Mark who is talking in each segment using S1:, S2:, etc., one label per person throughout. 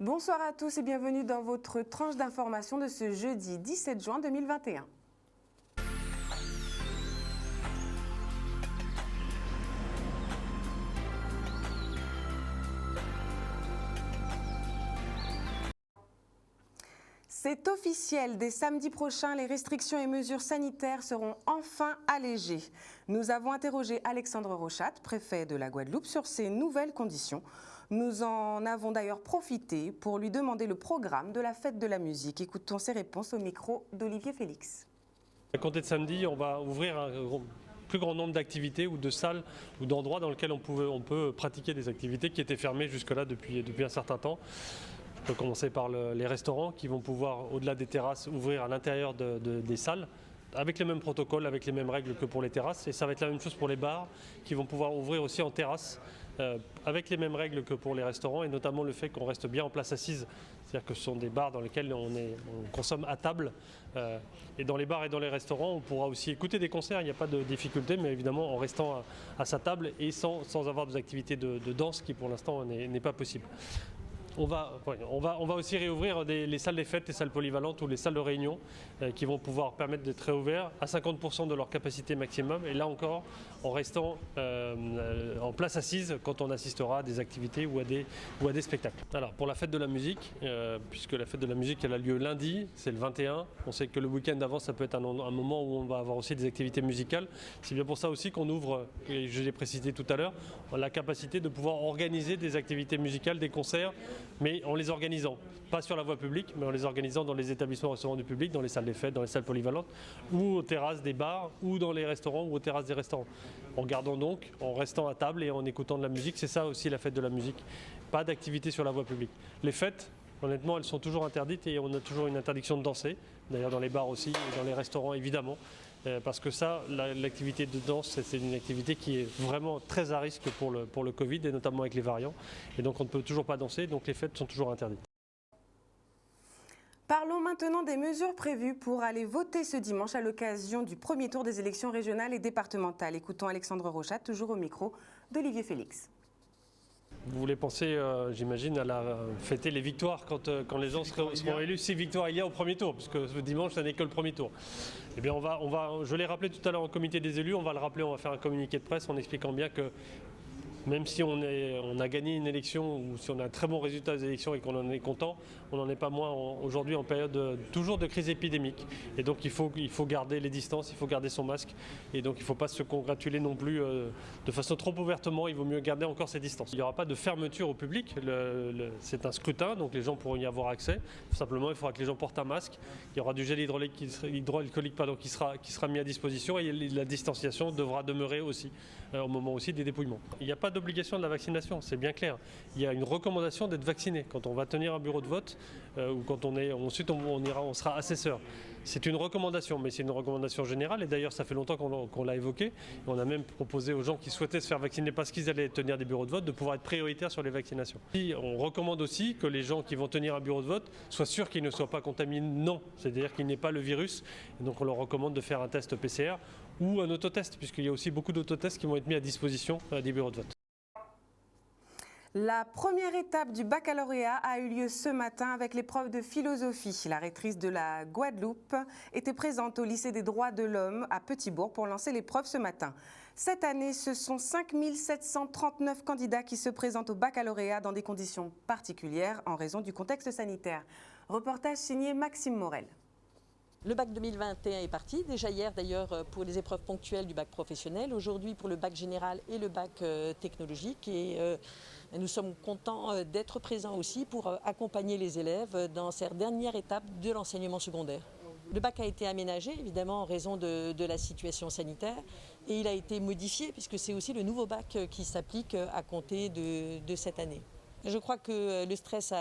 S1: Bonsoir à tous et bienvenue dans votre tranche d'information de ce jeudi 17 juin 2021. C'est officiel, dès samedi prochain, les restrictions et mesures sanitaires seront enfin allégées. Nous avons interrogé Alexandre Rochat, préfet de la Guadeloupe, sur ces nouvelles conditions. Nous en avons d'ailleurs profité pour lui demander le programme de la fête de la musique. Écoutons ses réponses au micro d'Olivier Félix.
S2: À compter de samedi, on va ouvrir un plus grand nombre d'activités ou de salles ou d'endroits dans lesquels on peut pratiquer des activités qui étaient fermées jusque-là depuis un certain temps. Je peux commencer par les restaurants qui vont pouvoir, au-delà des terrasses, ouvrir à l'intérieur des salles avec les mêmes protocoles, avec les mêmes règles que pour les terrasses. Et ça va être la même chose pour les bars qui vont pouvoir ouvrir aussi en terrasse avec les mêmes règles que pour les restaurants et notamment le fait qu'on reste bien en place assise. C'est-à-dire que ce sont des bars dans lesquels on consomme à table. Et dans les bars et dans les restaurants, on pourra aussi écouter des concerts, il n'y a pas de difficulté, mais évidemment en restant à sa table et sans avoir des activités de danse qui pour l'instant n'est pas possible. On va aussi réouvrir les salles des fêtes, les salles polyvalentes ou les salles de réunion qui vont pouvoir permettre d'être réouverts à 50% de leur capacité maximum et là encore en restant en place assise quand on assistera à des activités ou à des spectacles. Alors pour la fête de la musique, puisque la fête de la musique elle a lieu lundi, c'est le 21, on sait que le week-end d'avant ça peut être un moment où on va avoir aussi des activités musicales. C'est bien pour ça aussi qu'on ouvre, et je l'ai précisé tout à l'heure, la capacité de pouvoir organiser des activités musicales, des concerts, mais en les organisant, pas sur la voie publique, mais en les organisant dans les établissements restaurants du public, dans les salles des fêtes, dans les salles polyvalentes, ou aux terrasses des bars, ou dans les restaurants, ou aux terrasses des restaurants. En gardant donc, en restant à table et en écoutant de la musique, c'est ça aussi la fête de la musique. Pas d'activité sur la voie publique. Les fêtes, honnêtement, elles sont toujours interdites et on a toujours une interdiction de danser, d'ailleurs dans les bars aussi, et dans les restaurants évidemment. Parce que ça, l'activité de danse, c'est une activité qui est vraiment très à risque pour le Covid et notamment avec les variants. Et donc on ne peut toujours pas danser, donc les fêtes sont toujours interdites.
S1: Parlons maintenant des mesures prévues pour aller voter ce dimanche à l'occasion du premier tour des élections régionales et départementales. Écoutons Alexandre Rochat, toujours au micro d'Olivier Félix.
S2: Vous voulez penser, j'imagine, à fêter les victoires quand les gens seront élus, si victoire il y a au premier tour, puisque ce dimanche, ça n'est que le premier tour. Eh bien, je l'ai rappelé tout à l'heure au comité des élus, on va le rappeler, on va faire un communiqué de presse en expliquant bien que même si on a gagné une élection ou si on a un très bon résultat des élections et qu'on en est content, on n'en est pas moins aujourd'hui en période toujours de crise épidémique. Et donc il faut garder les distances, il faut garder son masque. Et donc il ne faut pas se congratuler non plus de façon trop ouvertement, il vaut mieux garder encore ses distances. Il n'y aura pas de fermeture au public, c'est un scrutin, donc les gens pourront y avoir accès. Simplement, il faudra que les gens portent un masque. Il y aura du gel hydroalcoolique qui sera mis à disposition et la distanciation devra demeurer aussi au moment aussi des dépouillements. Il n'y a pas d'obligation de la vaccination, c'est bien clair. Il y a une recommandation d'être vacciné quand on va tenir un bureau de vote ou quand ensuite on sera assesseur. C'est une recommandation, mais c'est une recommandation générale et d'ailleurs ça fait longtemps qu'on l'a évoqué. On a même proposé aux gens qui souhaitaient se faire vacciner parce qu'ils allaient tenir des bureaux de vote de pouvoir être prioritaires sur les vaccinations. Et on recommande aussi que les gens qui vont tenir un bureau de vote soient sûrs qu'ils ne soient pas contaminés, non, c'est-à-dire qu'il n'y ait pas le virus. Et donc on leur recommande de faire un test PCR ou un autotest, puisqu'il y a aussi beaucoup d'autotests qui vont être mis à disposition des bureaux de vote.
S1: La première étape du baccalauréat a eu lieu ce matin avec l'épreuve de philosophie. La rectrice de la Guadeloupe était présente au lycée des droits de l'homme à Petit-Bourg pour lancer l'épreuve ce matin. Cette année, ce sont 5 739 candidats qui se présentent au baccalauréat dans des conditions particulières en raison du contexte sanitaire. Reportage signé Maxime Morel.
S3: Le bac 2021 est parti, déjà hier d'ailleurs pour les épreuves ponctuelles du bac professionnel, aujourd'hui pour le bac général et le bac technologique. Et nous sommes contents d'être présents aussi pour accompagner les élèves dans cette dernière étape de l'enseignement secondaire. Le bac a été aménagé évidemment en raison de la situation sanitaire et il a été modifié puisque c'est aussi le nouveau bac qui s'applique à compter de cette année. Je crois que le stress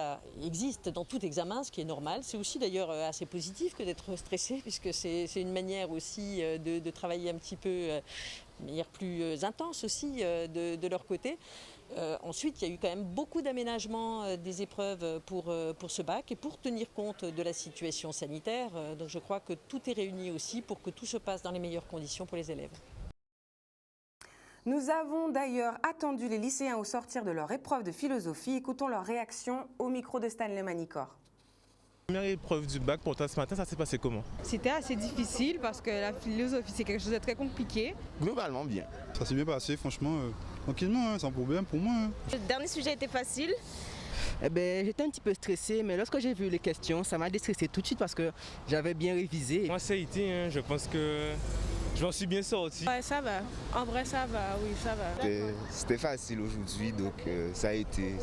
S3: existe dans tout examen, ce qui est normal. C'est aussi d'ailleurs assez positif que d'être stressé, puisque c'est une manière aussi de travailler un petit peu, de manière plus intense aussi de leur côté. Ensuite, il y a eu quand même beaucoup d'aménagements des épreuves pour ce bac et pour tenir compte de la situation sanitaire. Donc je crois que tout est réuni aussi pour que tout se passe dans les meilleures conditions pour les élèves.
S1: Nous avons d'ailleurs attendu les lycéens au sortir de leur épreuve de philosophie. Écoutons leur réaction au micro de Stanley Manicor.
S4: Première épreuve du bac pour toi ce matin, ça s'est passé comment?
S5: C'était assez difficile parce que la philosophie c'est quelque chose de très compliqué.
S6: Globalement bien.
S7: Ça s'est bien passé, franchement, tranquillement, sans problème pour moi.
S8: Le dernier sujet était facile.
S9: J'étais un petit peu stressé, mais lorsque j'ai vu les questions, ça m'a déstressé tout de suite parce que j'avais bien révisé.
S4: Moi ça a été, je pense que je m'en suis bien sorti.
S5: Ouais, ça va. En vrai, ça va, oui, ça va.
S6: C'était facile aujourd'hui, donc ça a été.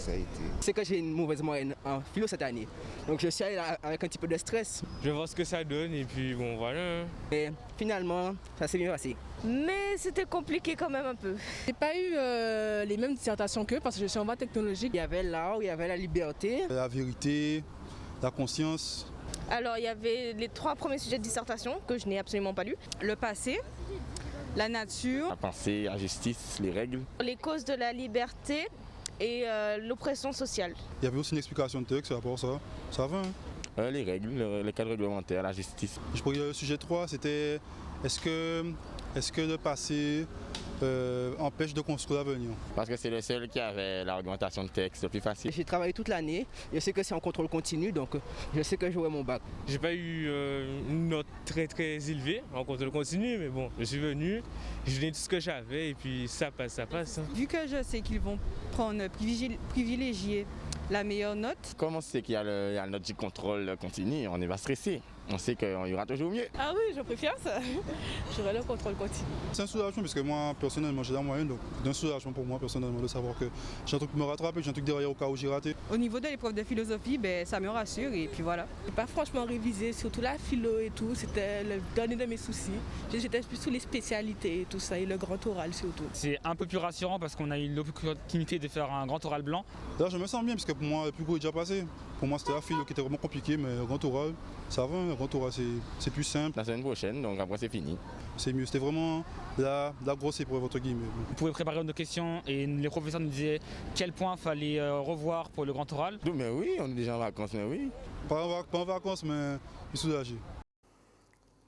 S9: C'est que j'ai une mauvaise moyenne en philo cette année. Donc je suis allé là avec un petit peu de stress.
S4: Je vais voir ce que ça donne et puis bon voilà.
S9: Et finalement, ça s'est bien passé.
S8: Mais c'était compliqué quand même un peu.
S5: J'ai pas eu les mêmes dissertations qu'eux parce que je suis en voie technologique.
S9: Il y avait l'art, il y avait la liberté.
S7: La vérité, la conscience.
S8: Alors il y avait les 3 premiers sujets de dissertation que je n'ai absolument pas lus.
S5: Le passé, la nature.
S6: La pensée, la justice, les règles.
S8: Les causes de la liberté et l'oppression sociale.
S7: Il y avait aussi une explication de texte à rapport à ça. Ça va, hein?
S6: Les règles, les cadres réglementaires, la justice.
S7: Je crois que le sujet 3, c'était est-ce que le passé empêche de construire l'avenir?
S6: Parce que c'est le seul qui avait l'argumentation de texte le plus facile.
S9: J'ai travaillé toute l'année. Je sais que c'est en contrôle continu, donc je sais que j'aurai mon bac.
S4: J'ai pas eu une note très élevée en contrôle continu, mais bon, je suis venu, j'ai donné tout ce que j'avais et puis ça passe. Hein.
S5: Vu que je sais qu'ils vont privilégier la meilleure note.
S6: Comme on sait qu'il y a la note du contrôle continu, on n'est pas stressé. On sait qu'il y aura toujours mieux.
S5: Ah oui, je préfère ça. J'aurai le contrôle continu.
S7: C'est un soulagement parce que moi, personnellement, j'ai la moyenne, donc c'est un soulagement pour moi, personnellement, de savoir que j'ai un truc pour me rattraper, j'ai un truc derrière au cas où j'ai raté.
S5: Au niveau de l'épreuve de philosophie, ça me rassure et puis voilà.
S10: J'ai pas franchement révisé, surtout la philo et tout, c'était le dernier de mes soucis. J'étais plus sur les spécialités et tout ça, et le grand oral surtout.
S11: C'est un peu plus rassurant parce qu'on a eu l'opportunité de faire un grand oral blanc.
S7: Là, je me sens bien parce que pour moi, le plus gros est déjà passé. Pour moi, c'était la philo qui était vraiment compliquée, mais le grand oral, ça va, le grand oral, c'est plus simple.
S6: La semaine prochaine, donc après c'est fini.
S7: C'est mieux, c'était vraiment la grosse épreuve, entre guillemets.
S11: On pouvait préparer nos questions et les professeurs nous disaient quel point fallait revoir pour le grand oral.
S6: Mais oui, on est déjà en vacances, mais oui.
S7: Pas en vacances, mais je suis soulagé.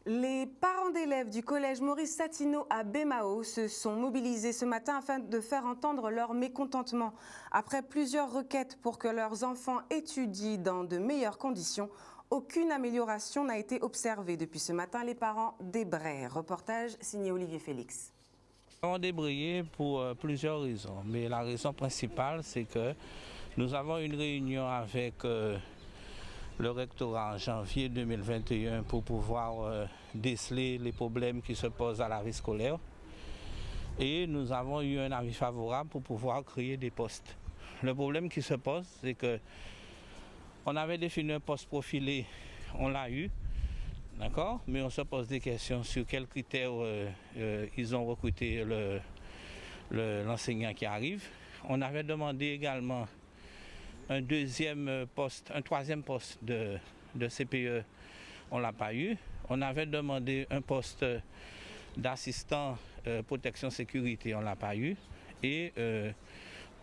S1: Les parents d'élèves du collège Maurice Satineau à Bémao se sont mobilisés ce matin afin de faire entendre leur mécontentement. Après plusieurs requêtes pour que leurs enfants étudient dans de meilleures conditions, aucune amélioration n'a été observée. Depuis ce matin, les parents débraient. Reportage signé Olivier Félix.
S12: On débrayé pour plusieurs raisons, mais la raison principale, c'est que nous avons une réunion avec le rectorat en janvier 2021 pour pouvoir déceler les problèmes qui se posent à la vie scolaire. Et nous avons eu un avis favorable pour pouvoir créer des postes. Le problème qui se pose, c'est que on avait défini un poste profilé, on l'a eu, d'accord, mais on se pose des questions sur quels critères ils ont recruté l'enseignant qui arrive. On avait demandé également un troisième poste de CPE, on ne l'a pas eu. On avait demandé un poste d'assistant protection sécurité, on ne l'a pas eu. Et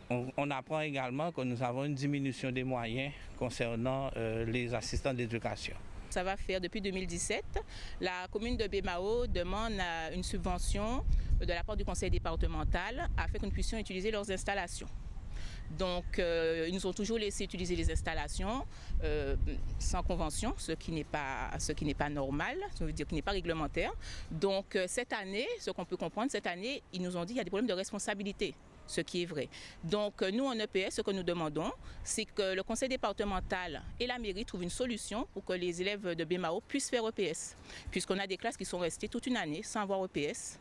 S12: on apprend également que nous avons une diminution des moyens concernant les assistants d'éducation.
S13: Ça va faire depuis 2017. La commune de Bémao demande une subvention de la part du conseil départemental afin que nous puissions utiliser leurs installations. Donc, ils nous ont toujours laissé utiliser les installations sans convention, ce qui n'est pas normal, ça veut dire qui n'est pas réglementaire. Donc, cette année, ce qu'on peut comprendre, cette année, ils nous ont dit qu'il y a des problèmes de responsabilité, ce qui est vrai. Donc, nous, en EPS, ce que nous demandons, c'est que le conseil départemental et la mairie trouvent une solution pour que les élèves de Bémao puissent faire EPS, puisqu'on a des classes qui sont restées toute une année sans avoir EPS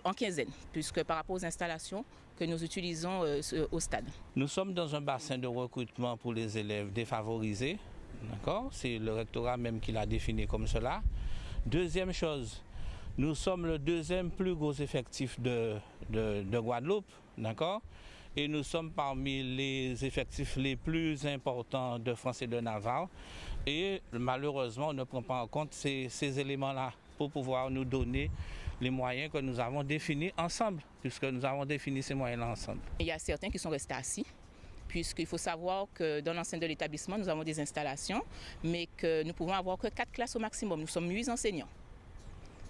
S13: en quinzaine, puisque par rapport aux installations que nous utilisons au stade.
S12: Nous sommes dans un bassin de recrutement pour les élèves défavorisés, d'accord? C'est le rectorat même qui l'a défini comme cela. Deuxième chose, nous sommes le deuxième plus gros effectif de Guadeloupe, d'accord? Et nous sommes parmi les effectifs les plus importants de France et de Navarre. Et malheureusement, on ne prend pas en compte ces éléments-là pour pouvoir nous donner les moyens que nous avons définis ensemble, puisque nous avons défini ces moyens-là ensemble.
S13: Il y a certains qui sont restés assis, puisqu'il faut savoir que dans l'enceinte de l'établissement, nous avons des installations, mais que nous pouvons avoir que 4 classes au maximum. Nous sommes 8 enseignants.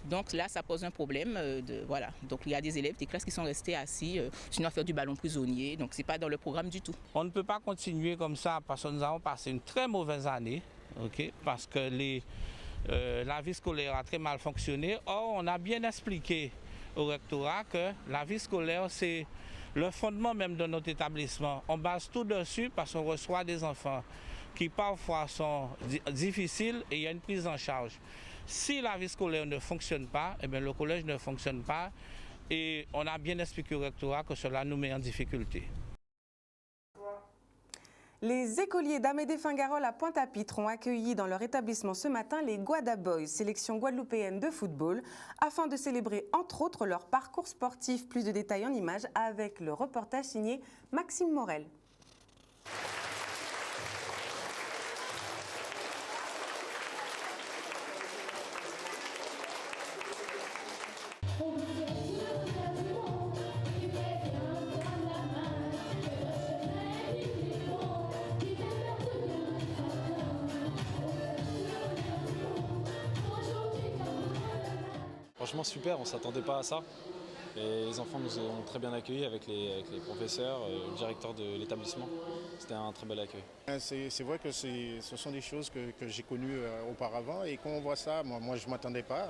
S13: Donc là, ça pose un problème. Voilà. Donc il y a des élèves, des classes qui sont restés assis, sinon à faire du ballon prisonnier. Donc ce n'est pas dans le programme du tout.
S12: On ne peut pas continuer comme ça parce que nous avons passé une très mauvaise année, parce que la vie scolaire a très mal fonctionné. Or, on a bien expliqué au rectorat que la vie scolaire, c'est le fondement même de notre établissement. On base tout dessus parce qu'on reçoit des enfants qui parfois sont difficiles et il y a une prise en charge. Si la vie scolaire ne fonctionne pas, eh bien, le collège ne fonctionne pas et on a bien expliqué au rectorat que cela nous met en difficulté.
S1: Les écoliers d'Amédée Fingarol à Pointe-à-Pitre ont accueilli dans leur établissement ce matin les Guada Boys, sélection guadeloupéenne de football, afin de célébrer entre autres leur parcours sportif. Plus de détails en images avec le reportage signé Maxime Morel.
S14: Franchement super, on ne s'attendait pas à ça. Et les enfants nous ont très bien accueillis avec les professeurs, le directeur de l'établissement. C'était un très bel accueil.
S15: C'est vrai que ce sont des choses que j'ai connues auparavant et quand on voit ça, moi je ne m'attendais pas.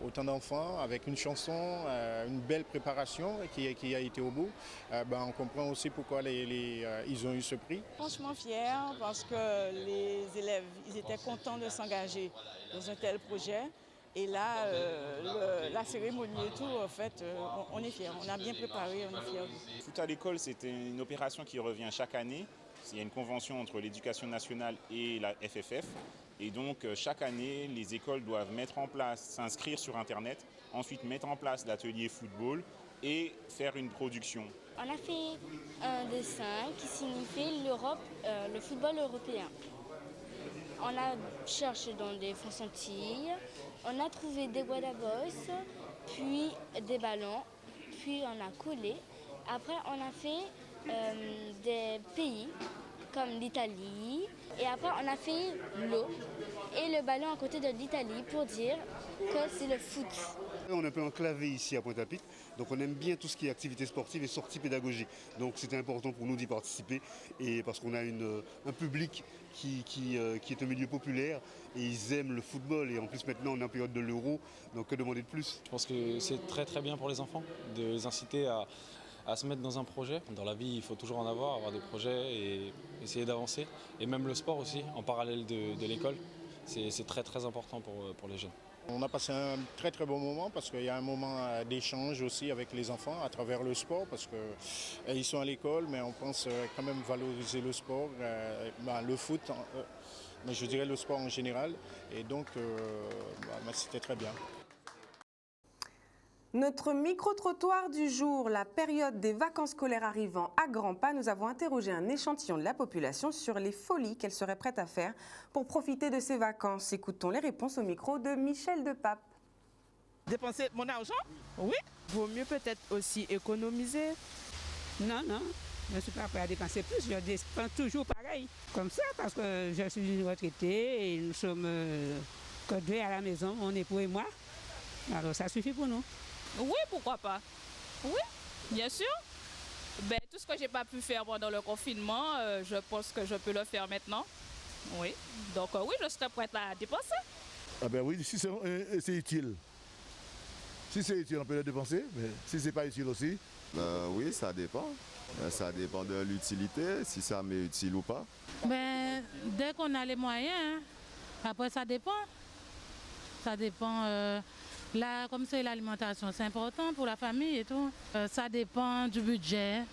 S15: Autant d'enfants avec une chanson, une belle préparation qui a été au bout. On comprend aussi pourquoi ils ont eu ce prix.
S16: Franchement fier parce que les élèves ils étaient contents de s'engager dans un tel projet. Et là, la cérémonie et tout, en fait, on est fiers. On a bien préparé, on est fiers.
S17: Foot à l'école, c'est une opération qui revient chaque année. Il y a une convention entre l'éducation nationale et la FFF. Et donc, chaque année, les écoles doivent mettre en place, s'inscrire sur Internet, ensuite mettre en place l'atelier football et faire une production.
S18: On a fait un dessin qui signifie l'Europe, le football européen. On a cherché dans des fonds-sentilles, on a trouvé des Guada Boys, puis des ballons, puis on a collé. Après, on a fait des pays comme l'Italie. Et après, on a fait l'eau et le ballon à côté de l'Italie pour dire que c'est le foot.
S19: On est un peu enclavé ici à Pointe-à-Pitre, donc on aime bien tout ce qui est activité sportive et sortie pédagogique. Donc c'était important pour nous d'y participer et parce qu'on a un public qui est un milieu populaire et ils aiment le football et en plus maintenant on est en période de l'Euro, donc que demander de plus?
S14: Je pense que c'est très très bien pour les enfants de les inciter à se mettre dans un projet. Dans la vie, il faut toujours en avoir des projets et essayer d'avancer. Et même le sport aussi, en parallèle de l'école, c'est très très important pour les jeunes.
S15: On a passé un très très bon moment parce qu'il y a un moment d'échange aussi avec les enfants à travers le sport parce qu'ils sont à l'école mais on pense quand même valoriser le sport, le foot, mais je dirais le sport en général et donc c'était très bien.
S1: Notre micro-trottoir du jour, la période des vacances scolaires arrivant à grands pas, nous avons interrogé un échantillon de la population sur les folies qu'elle serait prête à faire pour profiter de ces vacances. Écoutons les réponses au micro de Michel Depape.
S20: Dépenser mon argent? Oui.
S5: Vaut mieux peut-être aussi économiser.
S21: Non, je ne suis pas prêt à dépenser plus, je dépense toujours pareil. Comme ça, parce que je suis une retraitée et nous sommes que deux à la maison, mon époux et moi. Alors ça suffit pour nous.
S22: Oui, pourquoi pas? Oui, bien sûr. Tout ce que je n'ai pas pu faire pendant le confinement, je pense que je peux le faire maintenant. Oui, donc oui, je serai prête à dépenser.
S23: Ah ben oui, si c'est utile. Si c'est utile, on peut le dépenser, mais si c'est pas utile aussi.
S24: Oui, ça dépend. Ça dépend de l'utilité, si ça m'est utile ou pas.
S25: Dès qu'on a les moyens, après ça dépend. Ça dépend. Là, comme c'est l'alimentation, c'est important pour la famille et tout. Ça dépend du budget,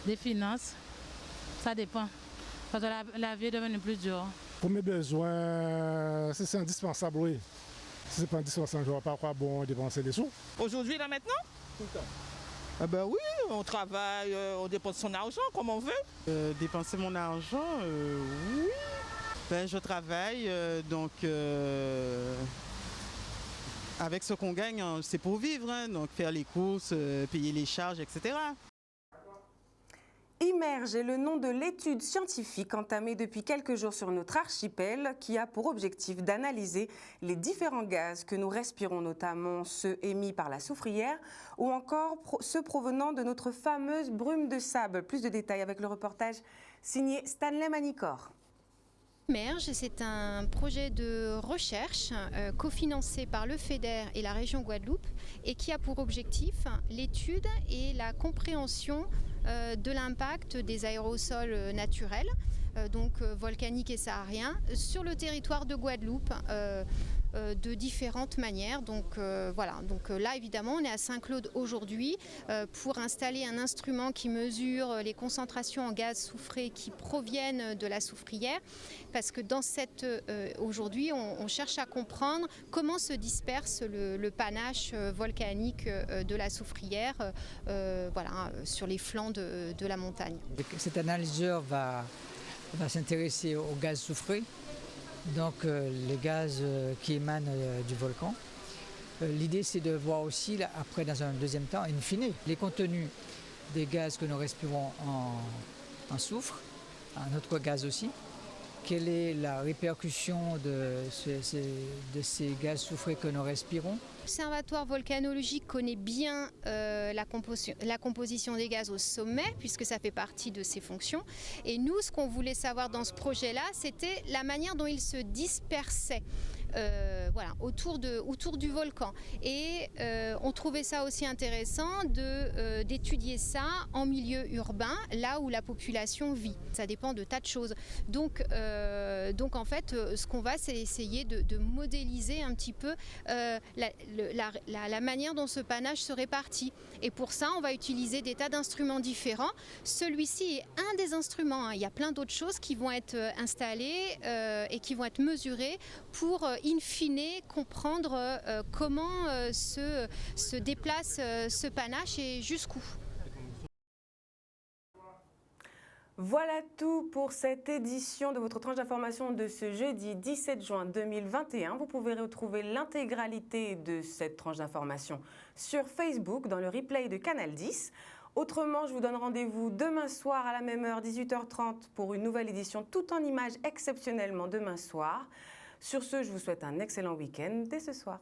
S25: des finances. Ça dépend. Parce que la vie est devenue plus dure.
S26: Pour mes besoins, si c'est indispensable, oui. Si c'est pas indispensable, je ne vois pas quoi bon dépenser des sous.
S20: Aujourd'hui, là maintenant?
S23: Tout le temps.
S20: Oui, on travaille, on dépense son argent comme on veut.
S27: Dépenser mon argent, oui. Je travaille, donc avec ce qu'on gagne, c'est pour vivre, donc faire les courses, payer les charges, etc.
S1: Immerge est le nom de l'étude scientifique entamée depuis quelques jours sur notre archipel qui a pour objectif d'analyser les différents gaz que nous respirons, notamment ceux émis par la soufrière ou encore ceux provenant de notre fameuse brume de sable. Plus de détails avec le reportage signé Stanley Manicor.
S2: Immerge, c'est un projet de recherche cofinancé par le FEDER et la région Guadeloupe et qui a pour objectif l'étude et la compréhension de l'impact des aérosols naturels, donc volcaniques et sahariens, sur le territoire de Guadeloupe de différentes manières. Donc voilà, donc là évidemment on est à Saint-Claude aujourd'hui pour installer un instrument qui mesure les concentrations en gaz soufré qui proviennent de la soufrière, parce que dans cette aujourd'hui on cherche à comprendre comment se disperse le panache volcanique de la soufrière voilà, sur les flancs de la montagne.
S3: Cet analyseur va s'intéresser au gaz soufré, donc les gaz qui émanent du volcan. L'idée c'est de voir aussi, après dans un deuxième temps, in fine, les contenus des gaz que nous respirons en soufre, en autres gaz aussi. Quelle est la répercussion de ces gaz soufrés que nous respirons?
S2: L'Observatoire volcanologique connaît bien la composition des gaz au sommet, puisque ça fait partie de ses fonctions. Et nous, ce qu'on voulait savoir dans ce projet-là, c'était la manière dont ils se dispersaient. Voilà, autour du volcan. Et on trouvait ça aussi intéressant d'étudier ça en milieu urbain, là où la population vit. Ça dépend de tas de choses. Donc en fait, ce qu'on va, c'est essayer de modéliser un petit peu la manière dont ce panache se répartit. Et pour ça, on va utiliser des tas d'instruments différents. Celui-ci est un des instruments, hein. Il y a plein d'autres choses qui vont être installées et qui vont être mesurées pour in fine comprendre comment se déplace ce panache et jusqu'où.
S1: Voilà tout pour cette édition de votre tranche d'information de ce jeudi 17 juin 2021. Vous pouvez retrouver l'intégralité de cette tranche d'information sur Facebook dans le replay de Canal 10. Autrement, je vous donne rendez-vous demain soir à la même heure, 18h30, pour une nouvelle édition tout en images exceptionnellement demain soir. Sur ce, je vous souhaite un excellent week-end dès ce soir.